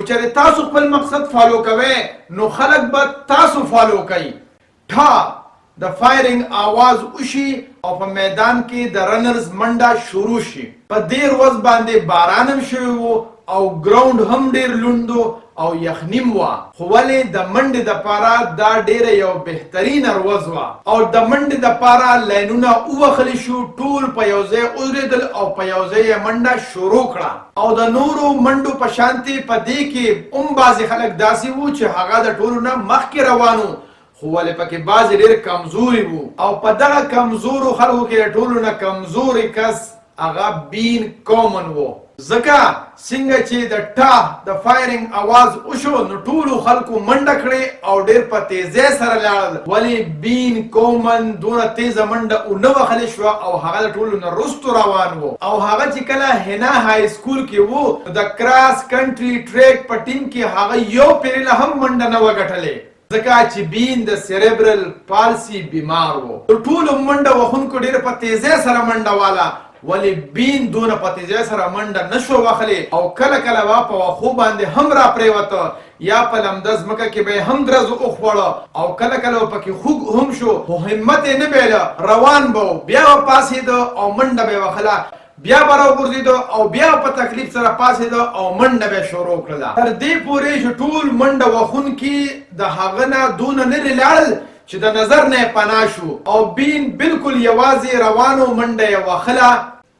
چېرې تاسو خپل مقصد فالو کوئ نو خلک به تاسو فالو کوي. ټا د فایرنګ आवाज وشي او په میدان کې د رنرز منډه شروع شي. په دې ورځ باندې باران هم شوی و او ګراوند هم ډیر لوندو او یخنیم وه، خو ولې د منډې دپاره دا ډیره یو بهترینه ورځ وه او د منډې دپاره لاینونه ووهلی شو، ټول په یو ځای ودرېدل او په یو ځای یې منډه شروع کړه. او د نورو منډو په شانتې په دې کې هم بعضې خلک داسې وو چې هغه د ټولو نه مخکې روان وو، خو ولې پکې بعضې ډېر کمزوري وو او په دغه کمزورو خلکو کې د ټولو نه کمزوري کس هغه بین کومن وو. ځکه څنګه چې د ټا د فایرنګ आवाज وشو نو ټولو خلکو منډه کړې او ډېر په تیزۍ سره لاړل، ولې بین کومن دونه تیزه منډه ونه وهلې شوه او هغه د ټولو نه وروستو روان و. او هغه چې کله هنا های سکول کې و د کراس کنټري ټریک په ټیم کې هغه یو پیرله هم منډه نه وه ګټلې، ځکه چې بین د سیریبرل پالسي بیمار و. ټولو منډه وهونکو ډېر په تیزۍ سره منډه واله، ولی بین دونه په تیزۍ سره منډه نشو وهلی او کله کله به په واښو باندې هم را پرېوته یا په لمده ځمکه کې به یې هم درز وخوړه او کله کله به پکې خوږ هم شو، خو همت یې نه بیله، روان به و، بیا به پاڅېده او منډه به یې وهله، بیا به راوغورځېده او بیا په تکلیف سره پاڅېده او منډه به یې شروع کړله. تر دې پورې چې ټول منډه وهونکي د هغه نه دونه لرې لاړل چې د نظر نه یې پناه شو او بین بالکل یوازې روانو منډه یې وهله،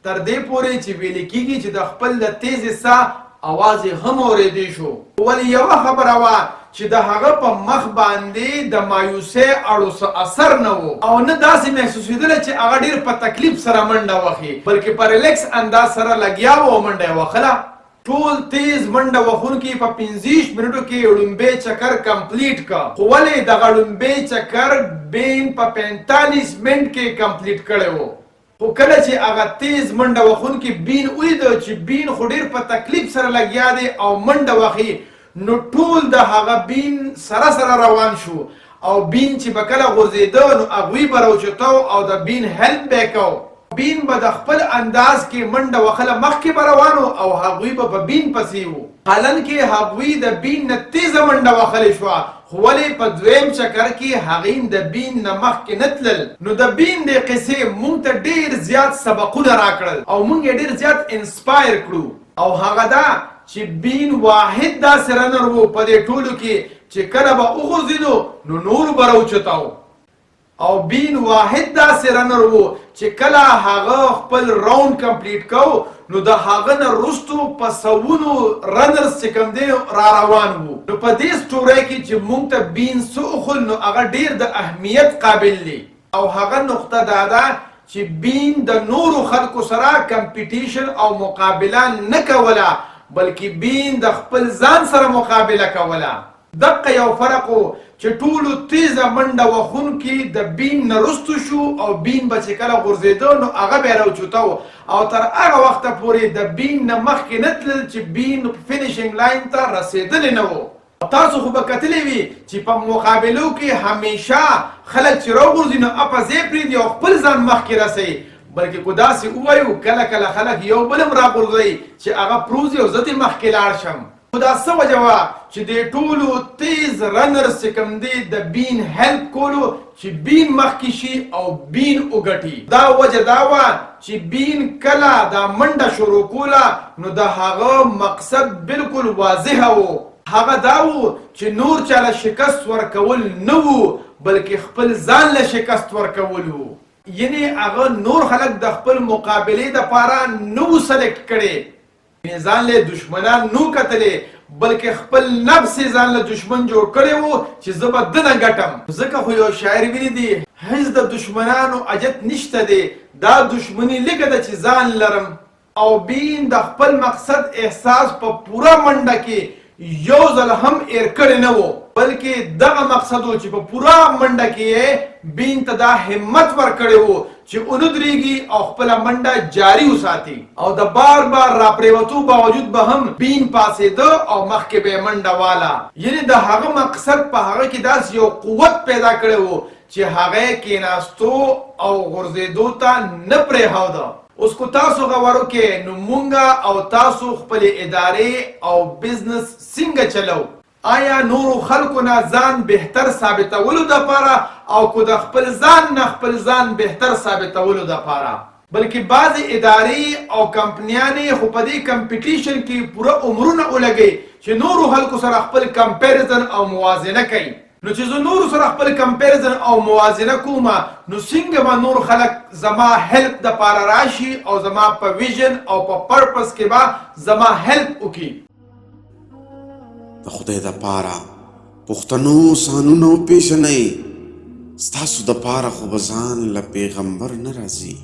تر دې پورې چې ویل کېږي چې د خپل د تیزې ساه اواز یې هم اورېدی شو. ولې یوه خبره وه چې د هغه په مخ باندې د مایوسۍ اړو څه اثر نه و او نه داسې محسوسېدله چې هغه ډېر په تکلیف سره منډه وهي، بلکې په ریلیکس انداز سره لګیا و او منډه یې وهله. ټول تیز منډه وهونکي په 15 منټو کې لومبی چکر کمپلیټ کړ، خو ولې دغه لومبی چکر بین په 45 منټ کې کمپلیټ کړی و. خو کله چې هغه تیز منډه وهونکي بین ولیده چې بین خو ډېر په تکلیف سره لګیا دی او منډه وهي، نو ټول د هغه بین سره سره روان شو او بین چې به کله غورځېده نو هغوی به راوچتو او د بین هیلپ به یې کو. بین به د خپل انداز کې منډه وهله، مخکې به روانو او هغوی به په بین پسې وو، حالانکې هغوی د بین نه تیزه منډه وهلې شوه، خو ولې په دویم چکر کې هغې د بین نه مخکې نه تلل. نو د بین د قصې موږ ته ډېر زیات سبقونه راکړل او موږ یې ډېر زیات انسپایر کړو او هغه دا چې بین واحد داسې رنر و په دې ټولو کې چې کله به وغورځېدو نو نور به راوچتاو او بین واحد داسې رنر و چې کله هغه خپل راوند کمپلیټ کو نو د هغه نه وروستو په سوونو رنرز چې کوم دی را روان وو. نو په دې سټورۍ کې چې موږ ته بین څه وښول نو هغه ډېر د اهمیت قابل دی او هغه نقطه دا ده چې بین د نورو خلکو سره کمپیټیشن او مقابله نه کوله، بلکې بین د خپل ځان سره مقابله کوله. دقه یو فرق و چې ټولو تیزه منډه وهونکي د بین نه رستو شو او بین به چې کله غورځېده نو هغه به یې راوچوته او تر هغه وخته پورې د بین نه مخکې نه تلل چې بین فینیشنګ لاین ته رسېدلی نه و. تاسو خو به کتلی وي چې په مقابلو کې همیشه خلک چې راوغورځي نو په ځای پرېږدي او خپل ځان مخکې رسوي، بلکې کو داسې ووایو کله کله خلک یو بل هم راغورځوي چې هغه پروزي او زه ترې مخکې لاړ شم. خو دا څه وجه وه چې د ټولو تیز رنرز چې کوم دی د بین هیلپ کولو چې بین مخکې شي او بین وګټي. دا وجه دا وه چې بین کله دا منډه شروع کوله نو د هغه مقصد بالکل واضحه و، هغه دا و چې نور چاله شکست ورکول نه و بلکې خپل ځان له شکست ورکول و. یعنی هغه نور خلک د خپل مقابلې دپاره نه و سلیکټ کړی، ځان له دشمنان نو کتلې بلکې خپل نفس ځان له دشمن جوړ کړی و چې زه به دنه ګټم. ځکه خو یو شاعر ویلي دي هیڅ د دشمنانو اجت نشته دی، دا دشمني لږه ده چې ځان لرم. او بین د خپل مقصد احساس په پوره منډه کې یو ځل هم ایر کړی نه و، بلکې دغه مقصد و چې په پوره منډه کې بین ته دا همت ورکړی و چې ودرېږي او خپله منډه جاري وساتي او د بار بار راپرېوتو باوجود به هم بین پاڅېده او مخکې به یې منډه واله. یعنې د هغه مقصد په هغه کې داسې یو قوت پیدا کړی و چې هغه یې کېناستو او غورځېدو ته نه پرېښوده. اوس کو تاسو غورو کې نو مونږه او تاسو خپل ادارې او بزنس څنګه چلو آیا نورو خلکو نه ځان بهتر ثابتولو دپاره او کو د خپل ځان نه خپل ځان بهتر ثابتولو دپاره بلکې بعضې ادارې او کمپنیانې خو په دې کمپټیشن کې پوره عمرونه ولګوي چې نورو خلکو سره خپل کمپیریزن او موازنه کوي نو چې زه نورو سره خپل کمپیریزن او موازنه کوم نو څنګه به نور خلک زما هیلپ دپاره راشي او زما په ویژن او په پرپس کې به زما هیلپ وکړي د خدای دپاره پښتنو سانونه وپېژنئ ستاسو دپاره خو به ځان له پیغمبر نه راځي